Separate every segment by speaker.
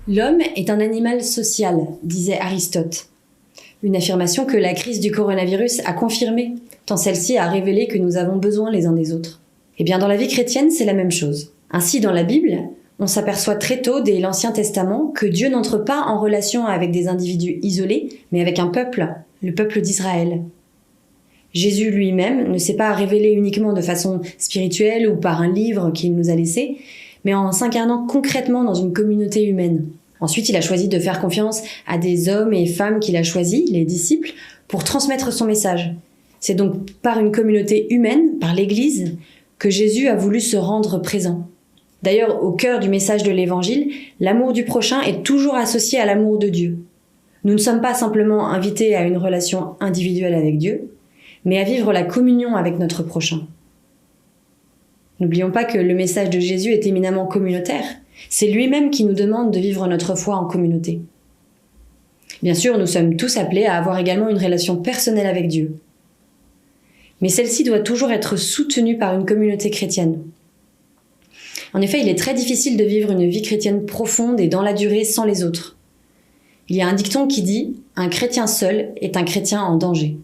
Speaker 1: L'homme est un animal social, disait Aristote. Une affirmation que la crise du coronavirus a confirmée, tant celle-ci a révélé que nous avons besoin les uns des autres. Eh bien, dans la vie chrétienne, c'est la même chose. Ainsi, dans la Bible, on s'aperçoit très tôt, dès l'Ancien Testament, que Dieu n'entre pas en relation avec des individus isolés, mais avec un peuple, le peuple d'Israël. Jésus lui-même ne s'est pas révélé uniquement de façon spirituelle ou par un livre qu'il nous a laissé, mais en s'incarnant concrètement dans une communauté humaine. Ensuite, il a choisi de faire confiance à des hommes et femmes qu'il a choisis, les disciples, pour transmettre son message. C'est donc par une communauté humaine, par l'Église, que Jésus a voulu se rendre présent. D'ailleurs, au cœur du message de l'Évangile, l'amour du prochain est toujours associé à l'amour de Dieu. Nous ne sommes pas simplement invités à une relation individuelle avec Dieu, mais à vivre la communion avec notre prochain. N'oublions pas que le message de Jésus est éminemment communautaire. C'est lui-même qui nous demande de vivre notre foi en communauté. Bien sûr, nous sommes tous appelés à avoir également une relation personnelle avec Dieu. Mais celle-ci doit toujours être soutenue par une communauté chrétienne. En effet, il est très difficile de vivre une vie chrétienne profonde et dans la durée sans les autres. Il y a un dicton qui dit « Un chrétien seul est un chrétien en danger ».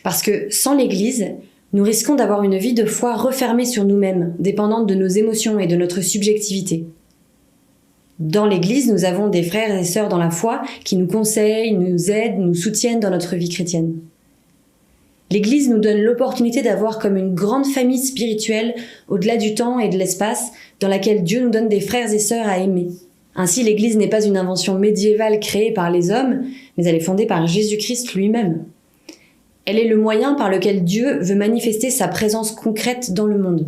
Speaker 1: Parce que sans l'Église, nous risquons d'avoir une vie de foi refermée sur nous-mêmes, dépendante de nos émotions et de notre subjectivité. Dans l'Église, nous avons des frères et sœurs dans la foi qui nous conseillent, nous aident, nous soutiennent dans notre vie chrétienne. L'Église nous donne l'opportunité d'avoir comme une grande famille spirituelle au-delà du temps et de l'espace dans laquelle Dieu nous donne des frères et sœurs à aimer. Ainsi, l'Église n'est pas une invention médiévale créée par les hommes, mais elle est fondée par Jésus-Christ lui-même. Elle est le moyen par lequel Dieu veut manifester sa présence concrète dans le monde.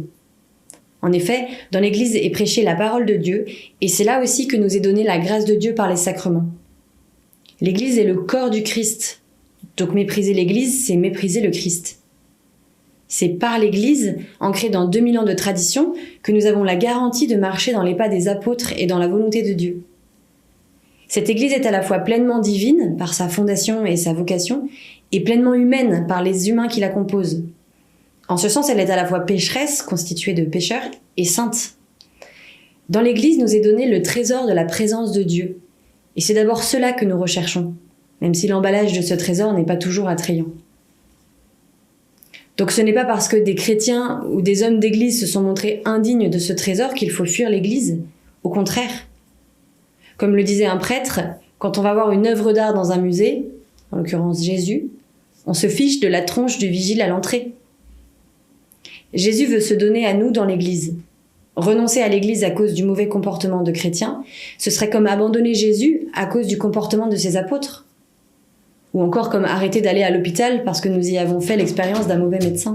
Speaker 1: En effet, dans l'Église est prêchée la parole de Dieu, et c'est là aussi que nous est donnée la grâce de Dieu par les sacrements. L'Église est le corps du Christ, donc mépriser l'Église, c'est mépriser le Christ. C'est par l'Église, ancrée dans 2000 ans de tradition, que nous avons la garantie de marcher dans les pas des apôtres et dans la volonté de Dieu. Cette Église est à la fois pleinement divine, par sa fondation et sa vocation, et pleinement humaine, par les humains qui la composent. En ce sens, elle est à la fois pécheresse, constituée de pécheurs, et sainte. Dans l'Église nous est donné le trésor de la présence de Dieu. Et c'est d'abord cela que nous recherchons, même si l'emballage de ce trésor n'est pas toujours attrayant. Donc ce n'est pas parce que des chrétiens ou des hommes d'Église se sont montrés indignes de ce trésor qu'il faut fuir l'Église. Au contraire. Comme le disait un prêtre, quand on va voir une œuvre d'art dans un musée, en l'occurrence Jésus, on se fiche de la tronche du vigile à l'entrée. Jésus veut se donner à nous dans l'Église. Renoncer à l'Église à cause du mauvais comportement de chrétiens, ce serait comme abandonner Jésus à cause du comportement de ses apôtres. Ou encore comme arrêter d'aller à l'hôpital parce que nous y avons fait l'expérience d'un mauvais médecin.